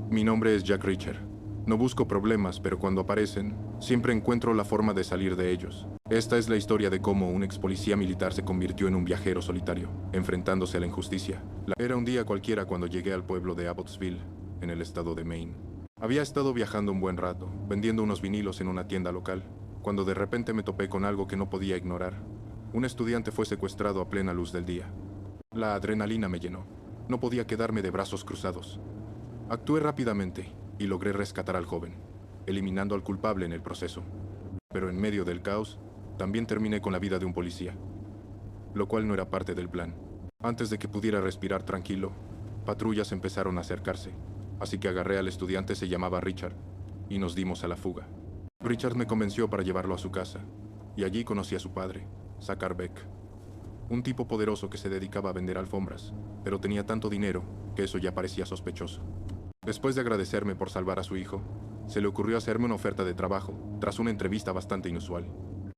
Mi nombre es Jack Reacher. No busco problemas, pero cuando aparecen, siempre encuentro la forma de salir de ellos. Esta es la historia de cómo un ex policía militar se convirtió en un viajero solitario, enfrentándose a la injusticia. Era un día cualquiera cuando llegué al pueblo de Abbottsville, en el estado de Maine. Había estado viajando un buen rato, vendiendo unos vinilos en una tienda local, cuando de repente me topé con algo que no podía ignorar. Un estudiante fue secuestrado a plena luz del día. La adrenalina me llenó. No podía quedarme de brazos cruzados. Actué rápidamente y logré rescatar al joven, eliminando al culpable en el proceso. Pero en medio del caos, también terminé con la vida de un policía, lo cual no era parte del plan. Antes de que pudiera respirar tranquilo, patrullas empezaron a acercarse, así que agarré al estudiante, se llamaba Richard, y nos dimos a la fuga. Richard me convenció para llevarlo a su casa, y allí conocí a su padre, Zachar Beck, un tipo poderoso que se dedicaba a vender alfombras, pero tenía tanto dinero que eso ya parecía sospechoso. Después de agradecerme por salvar a su hijo, se le ocurrió hacerme una oferta de trabajo, tras una entrevista bastante inusual.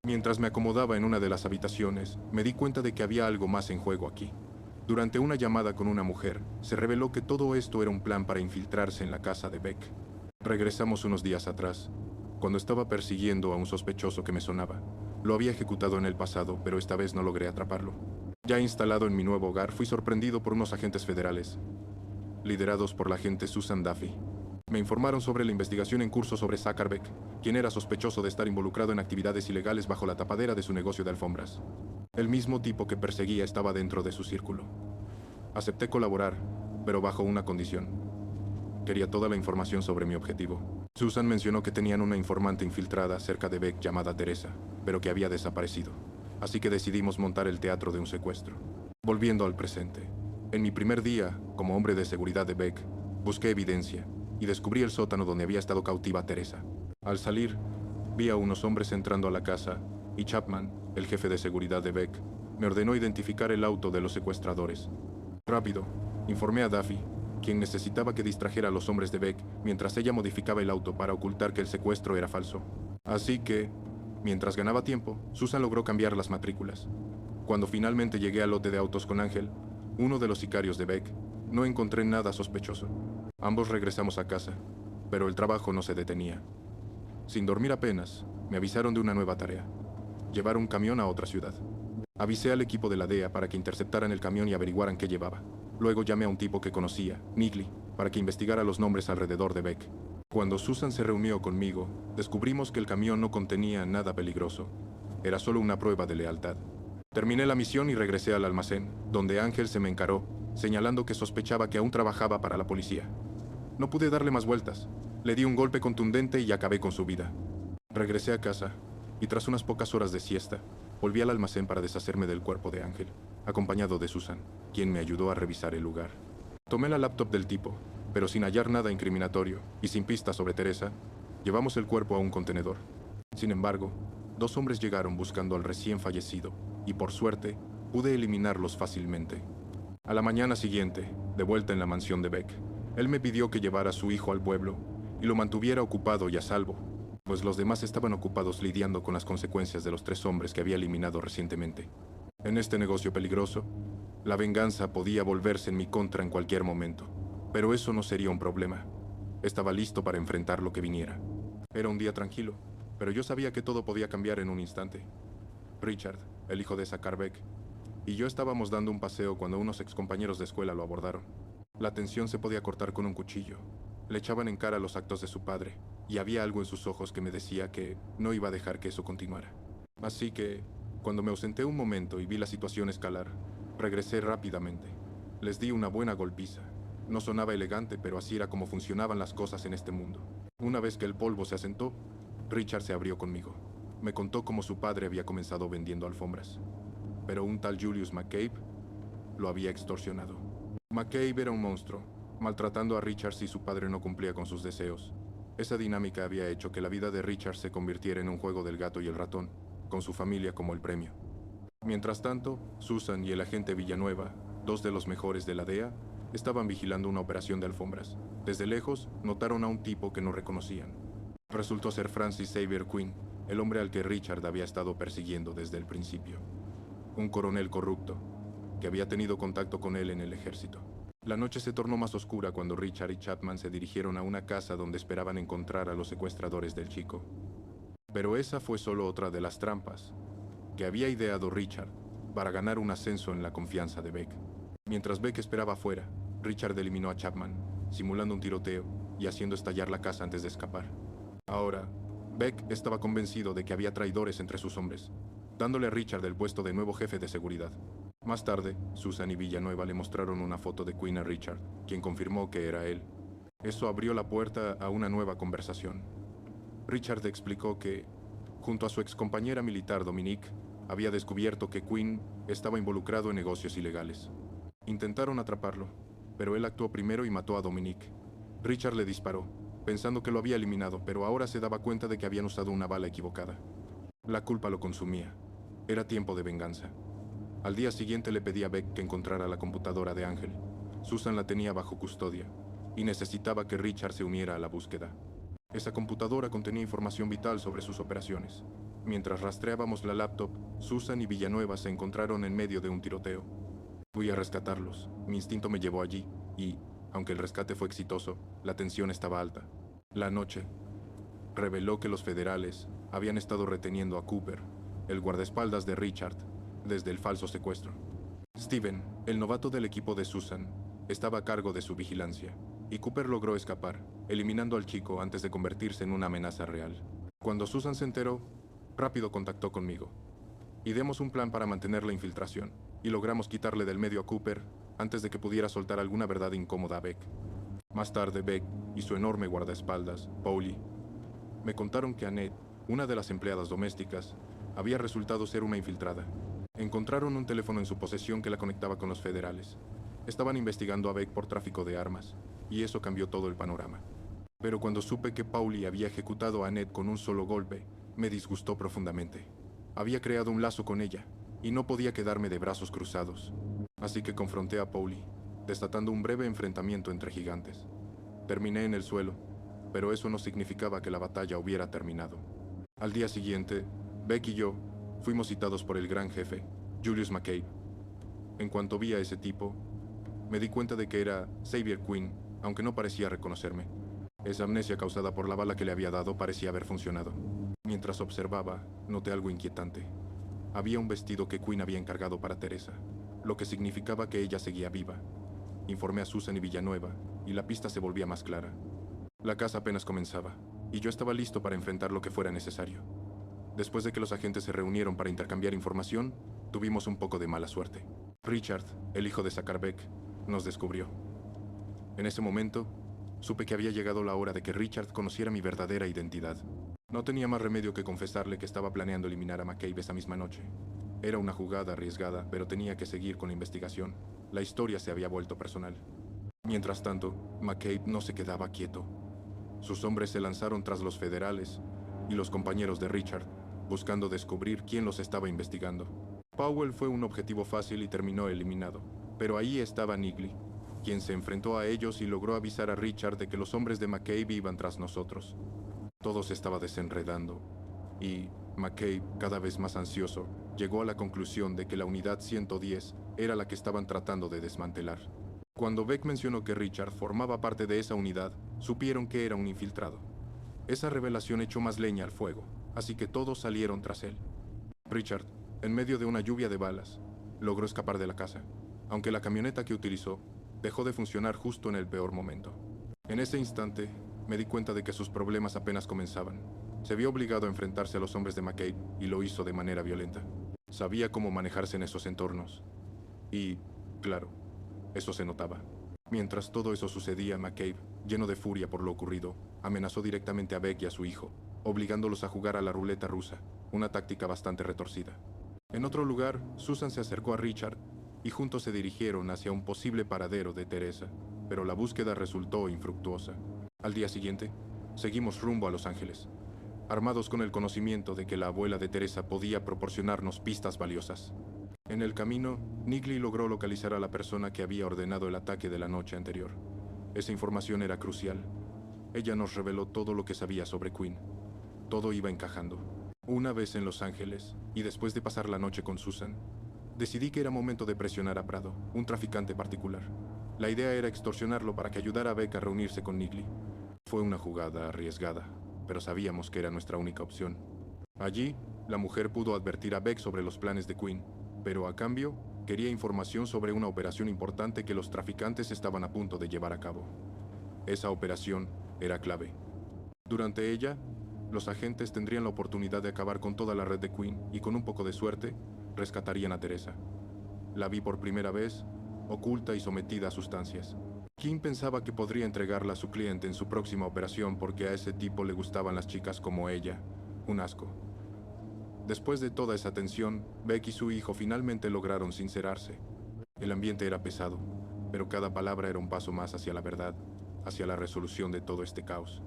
Mientras me acomodaba en una de las habitaciones, me di cuenta de que había algo más en juego aquí. Durante una llamada con una mujer, se reveló que todo esto era un plan para infiltrarse en la casa de Beck. Regresamos unos días atrás, cuando estaba persiguiendo a un sospechoso que me sonaba. Lo había ejecutado en el pasado, pero esta vez no logré atraparlo. Ya instalado en mi nuevo hogar, fui sorprendido por unos agentes federales, liderados por la agente Susan Duffy. Me informaron sobre la investigación en curso sobre Zachar Beck, quien era sospechoso de estar involucrado en actividades ilegales bajo la tapadera de su negocio de alfombras. El mismo tipo que perseguía estaba dentro de su círculo. Acepté colaborar, pero bajo una condición. Quería toda la información sobre mi objetivo. Susan mencionó que tenían una informante infiltrada cerca de Beck llamada Teresa, pero que había desaparecido. Así que decidimos montar el teatro de un secuestro. Volviendo al presente. En mi primer día, como hombre de seguridad de Beck, busqué evidencia y descubrí el sótano donde había estado cautiva Teresa. Al salir, vi a unos hombres entrando a la casa y Chapman, el jefe de seguridad de Beck, me ordenó identificar el auto de los secuestradores. Rápido, informé a Duffy, quien necesitaba que distrajera a los hombres de Beck mientras ella modificaba el auto para ocultar que el secuestro era falso. Así que, mientras ganaba tiempo, Susan logró cambiar las matrículas. Cuando finalmente llegué al lote de autos con Ángel, uno de los sicarios de Beck, no encontré nada sospechoso. Ambos regresamos a casa, pero el trabajo no se detenía. Sin dormir apenas, me avisaron de una nueva tarea: llevar un camión a otra ciudad. Avisé al equipo de la DEA para que interceptaran el camión y averiguaran qué llevaba. Luego llamé a un tipo que conocía, Nigley, para que investigara los nombres alrededor de Beck. Cuando Susan se reunió conmigo, descubrimos que el camión no contenía nada peligroso. Era solo una prueba de lealtad. Terminé la misión y regresé al almacén, donde Ángel se me encaró, señalando que sospechaba que aún trabajaba para la policía. No pude darle más vueltas. Le di un golpe contundente y acabé con su vida. Regresé a casa, y tras unas pocas horas de siesta, volví al almacén para deshacerme del cuerpo de Ángel, acompañado de Susan, quien me ayudó a revisar el lugar. Tomé la laptop del tipo, pero sin hallar nada incriminatorio y sin pistas sobre Teresa, llevamos el cuerpo a un contenedor. Sin embargo, dos hombres llegaron buscando al recién fallecido, y por suerte, pude eliminarlos fácilmente. A la mañana siguiente, de vuelta en la mansión de Beck, él me pidió que llevara a su hijo al pueblo y lo mantuviera ocupado y a salvo, pues los demás estaban ocupados lidiando con las consecuencias de los 3 hombres que había eliminado recientemente. En este negocio peligroso, la venganza podía volverse en mi contra en cualquier momento, pero eso no sería un problema. Estaba listo para enfrentar lo que viniera. Era un día tranquilo, pero yo sabía que todo podía cambiar en un instante. Richard, el hijo de Zachar Beck, y yo estábamos dando un paseo cuando unos excompañeros de escuela lo abordaron. La tensión se podía cortar con un cuchillo. Le echaban en cara los actos de su padre, y había algo en sus ojos que me decía que no iba a dejar que eso continuara. Así que, cuando me ausenté un momento y vi la situación escalar, regresé rápidamente. Les di una buena golpiza. No sonaba elegante, pero así era como funcionaban las cosas en este mundo. Una vez que el polvo se asentó, Richard se abrió conmigo. Me contó cómo su padre había comenzado vendiendo alfombras, pero un tal Julius McCabe lo había extorsionado. McCabe era un monstruo, maltratando a Richard si su padre no cumplía con sus deseos. Esa dinámica había hecho que la vida de Richard se convirtiera en un juego del gato y el ratón, con su familia como el premio. Mientras tanto, Susan y el agente Villanueva, 2 de los mejores de la DEA, estaban vigilando una operación de alfombras. Desde lejos, notaron a un tipo que no reconocían. Resultó ser Francis Xavier Quinn, el hombre al que Richard había estado persiguiendo desde el principio. Un coronel corrupto, que había tenido contacto con él en el ejército. La noche se tornó más oscura cuando Richard y Chapman se dirigieron a una casa donde esperaban encontrar a los secuestradores del chico. Pero esa fue solo otra de las trampas que había ideado Richard para ganar un ascenso en la confianza de Beck. Mientras Beck esperaba afuera, Richard eliminó a Chapman, simulando un tiroteo y haciendo estallar la casa antes de escapar. Ahora, Beck estaba convencido de que había traidores entre sus hombres, dándole a Richard el puesto de nuevo jefe de seguridad. Más tarde, Susan y Villanueva le mostraron una foto de Quinn a Richard, quien confirmó que era él. Eso abrió la puerta a una nueva conversación. Richard explicó que, junto a su excompañera militar Dominique, había descubierto que Quinn estaba involucrado en negocios ilegales. Intentaron atraparlo, pero él actuó primero y mató a Dominique. Richard le disparó, pensando que lo había eliminado, pero ahora se daba cuenta de que habían usado una bala equivocada. La culpa lo consumía. Era tiempo de venganza. Al día siguiente le pedí a Beck que encontrara la computadora de Ángel. Susan la tenía bajo custodia y necesitaba que Richard se uniera a la búsqueda. Esa computadora contenía información vital sobre sus operaciones. Mientras rastreábamos la laptop, Susan y Villanueva se encontraron en medio de un tiroteo. Fui a rescatarlos. Mi instinto me llevó allí y, aunque el rescate fue exitoso, la tensión estaba alta. La noche reveló que los federales habían estado reteniendo a Cooper, el guardaespaldas de Richard, desde el falso secuestro. Steven, el novato del equipo de Susan, estaba a cargo de su vigilancia, y Cooper logró escapar, eliminando al chico antes de convertirse en una amenaza real. Cuando Susan se enteró, rápido contactó conmigo. Ideamos un plan para mantener la infiltración, y logramos quitarle del medio a Cooper antes de que pudiera soltar alguna verdad incómoda a Beck. Más tarde, Beck y su enorme guardaespaldas, Pauli, me contaron que Annette, una de las empleadas domésticas, había resultado ser una infiltrada. Encontraron un teléfono en su posesión que la conectaba con los federales. Estaban investigando a Beck por tráfico de armas, y eso cambió todo el panorama. Pero cuando supe que Pauli había ejecutado a Annette con un solo golpe, me disgustó profundamente. Había creado un lazo con ella, y no podía quedarme de brazos cruzados. Así que confronté a Pauli, desatando un breve enfrentamiento entre gigantes. Terminé en el suelo, pero eso no significaba que la batalla hubiera terminado. Al día siguiente, Beck y yo fuimos citados por el gran jefe, Julius McCabe. En cuanto vi a ese tipo, me di cuenta de que era Xavier Quinn, aunque no parecía reconocerme. Esa amnesia causada por la bala que le había dado parecía haber funcionado. Mientras observaba, noté algo inquietante. Había un vestido que Quinn había encargado para Teresa, lo que significaba que ella seguía viva. Informé a Susan y Villanueva, y la pista se volvía más clara. La caza apenas comenzaba, y yo estaba listo para enfrentar lo que fuera necesario. Después de que los agentes se reunieron para intercambiar información, tuvimos un poco de mala suerte. Richard, el hijo de Zachar Beck, nos descubrió. En ese momento, supe que había llegado la hora de que Richard conociera mi verdadera identidad. No tenía más remedio que confesarle que estaba planeando eliminar a McCabe esa misma noche. Era una jugada arriesgada, pero tenía que seguir con la investigación. La historia se había vuelto personal. Mientras tanto, McCabe no se quedaba quieto. Sus hombres se lanzaron tras los federales y los compañeros de Richard, buscando descubrir quién los estaba investigando. Powell fue un objetivo fácil y terminó eliminado, pero ahí estaba Nigley, quien se enfrentó a ellos y logró avisar a Richard de que los hombres de McCabe iban tras nosotros. Todo se estaba desenredando, y McCabe, cada vez más ansioso, llegó a la conclusión de que la unidad 110 era la que estaban tratando de desmantelar. Cuando Beck mencionó que Richard formaba parte de esa unidad, supieron que era un infiltrado. Esa revelación echó más leña al fuego, así que todos salieron tras él. Richard, en medio de una lluvia de balas, logró escapar de la casa, aunque la camioneta que utilizó dejó de funcionar justo en el peor momento. En ese instante, me di cuenta de que sus problemas apenas comenzaban. Se vio obligado a enfrentarse a los hombres de McCabe y lo hizo de manera violenta. Sabía cómo manejarse en esos entornos. Y, claro, eso se notaba. Mientras todo eso sucedía, McCabe, lleno de furia por lo ocurrido, amenazó directamente a Beck y a su hijo, obligándolos a jugar a la ruleta rusa, una táctica bastante retorcida. En otro lugar, Susan se acercó a Richard y juntos se dirigieron hacia un posible paradero de Teresa, pero la búsqueda resultó infructuosa. Al día siguiente, seguimos rumbo a Los Ángeles, armados con el conocimiento de que la abuela de Teresa podía proporcionarnos pistas valiosas. En el camino, Nigley logró localizar a la persona que había ordenado el ataque de la noche anterior. Esa información era crucial. Ella nos reveló todo lo que sabía sobre Quinn. Todo iba encajando. Una vez en Los Ángeles, y después de pasar la noche con Susan, decidí que era momento de presionar a Prado, un traficante particular. La idea era extorsionarlo para que ayudara a Beck a reunirse con Niggly. Fue una jugada arriesgada, pero sabíamos que era nuestra única opción. Allí, la mujer pudo advertir a Beck sobre los planes de Quinn, pero a cambio, quería información sobre una operación importante que los traficantes estaban a punto de llevar a cabo. Esa operación era clave. Durante ella, los agentes tendrían la oportunidad de acabar con toda la red de Quinn y con un poco de suerte, rescatarían a Teresa. La vi por primera vez, oculta y sometida a sustancias. Kim pensaba que podría entregarla a su cliente en su próxima operación porque a ese tipo le gustaban las chicas como ella. Un asco. Después de toda esa tensión, Beck y su hijo finalmente lograron sincerarse. El ambiente era pesado, pero cada palabra era un paso más hacia la verdad, hacia la resolución de todo este caos.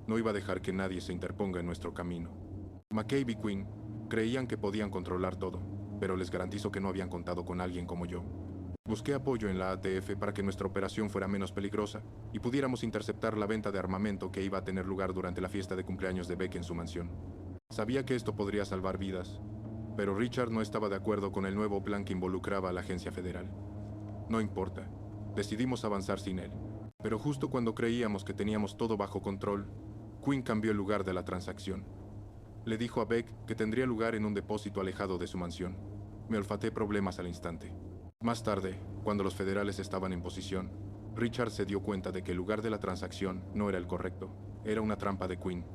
No iba a dejar que nadie se interponga en nuestro camino. McCabe y Quinn creían que podían controlar todo, pero les garantizo que no habían contado con alguien como yo. Busqué apoyo en la ATF para que nuestra operación fuera menos peligrosa y pudiéramos interceptar la venta de armamento que iba a tener lugar durante la fiesta de cumpleaños de Beck en su mansión. Sabía que esto podría salvar vidas, pero Richard no estaba de acuerdo con el nuevo plan que involucraba a la agencia federal. No importa, decidimos avanzar sin él. Pero justo cuando creíamos que teníamos todo bajo control, Quinn cambió el lugar de la transacción. Le dijo a Beck que tendría lugar en un depósito alejado de su mansión. Me olfaté problemas al instante. Más tarde, cuando los federales estaban en posición, Richard se dio cuenta de que el lugar de la transacción no era el correcto. Era una trampa de Quinn.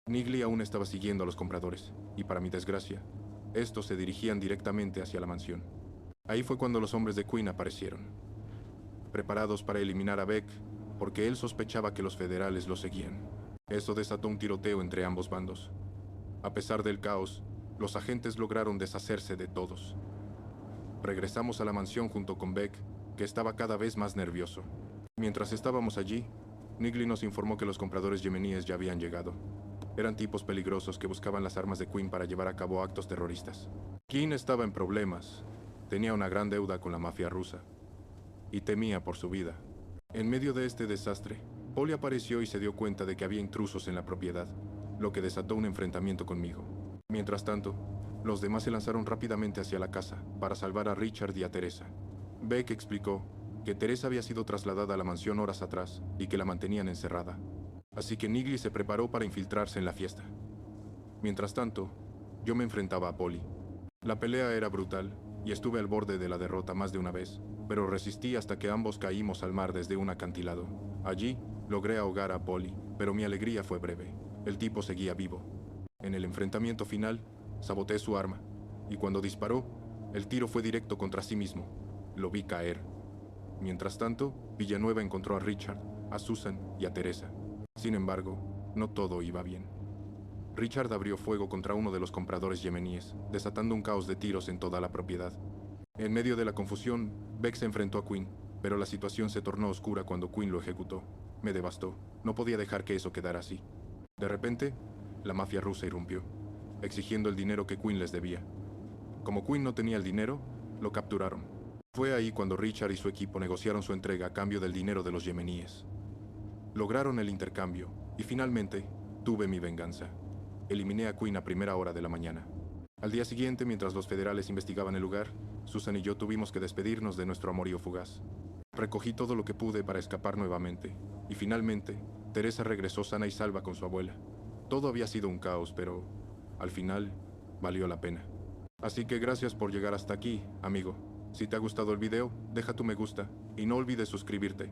Niggly aún estaba siguiendo a los compradores, y para mi desgracia, estos se dirigían directamente hacia la mansión. Ahí fue cuando los hombres de Quinn aparecieron, preparados para eliminar a Beck, porque él sospechaba que los federales lo seguían. Eso desató un tiroteo entre ambos bandos. A pesar del caos, los agentes lograron deshacerse de todos. Regresamos a la mansión junto con Beck, que estaba cada vez más nervioso. Mientras estábamos allí, Niggly nos informó que los compradores yemeníes ya habían llegado. Eran tipos peligrosos que buscaban las armas de Quinn para llevar a cabo actos terroristas. Quinn estaba en problemas. Tenía una gran deuda con la mafia rusa. Y temía por su vida. En medio de este desastre, Polly apareció y se dio cuenta de que había intrusos en la propiedad, lo que desató un enfrentamiento conmigo. Mientras tanto, los demás se lanzaron rápidamente hacia la casa para salvar a Richard y a Teresa. Beck explicó que Teresa había sido trasladada a la mansión horas atrás y que la mantenían encerrada. Así que Niggly se preparó para infiltrarse en la fiesta. Mientras tanto, yo me enfrentaba a Polly. La pelea era brutal y estuve al borde de la derrota más de una vez, pero resistí hasta que ambos caímos al mar desde un acantilado. Allí, logré ahogar a Polly, pero mi alegría fue breve. El tipo seguía vivo. En el enfrentamiento final, saboteé su arma, y cuando disparó, el tiro fue directo contra sí mismo. Lo vi caer. Mientras tanto, Villanueva encontró a Richard, a Susan y a Teresa. Sin embargo, no todo iba bien. Richard abrió fuego contra uno de los compradores yemeníes, desatando un caos de tiros en toda la propiedad. En medio de la confusión, Beck se enfrentó a Quinn, pero la situación se tornó oscura cuando Quinn lo ejecutó. Me devastó. No podía dejar que eso quedara así. De repente, la mafia rusa irrumpió, exigiendo el dinero que Quinn les debía. Como Quinn no tenía el dinero, lo capturaron. Fue ahí cuando Richard y su equipo negociaron su entrega a cambio del dinero de los yemeníes. Lograron el intercambio, y finalmente, tuve mi venganza. Eliminé a Quinn a primera hora de la mañana. Al día siguiente, mientras los federales investigaban el lugar, Susan y yo tuvimos que despedirnos de nuestro amorío fugaz. Recogí todo lo que pude para escapar nuevamente, y finalmente, Teresa regresó sana y salva con su abuela. Todo había sido un caos, pero al final valió la pena. Así que gracias por llegar hasta aquí, amigo. Si te ha gustado el video, deja tu me gusta y no olvides suscribirte.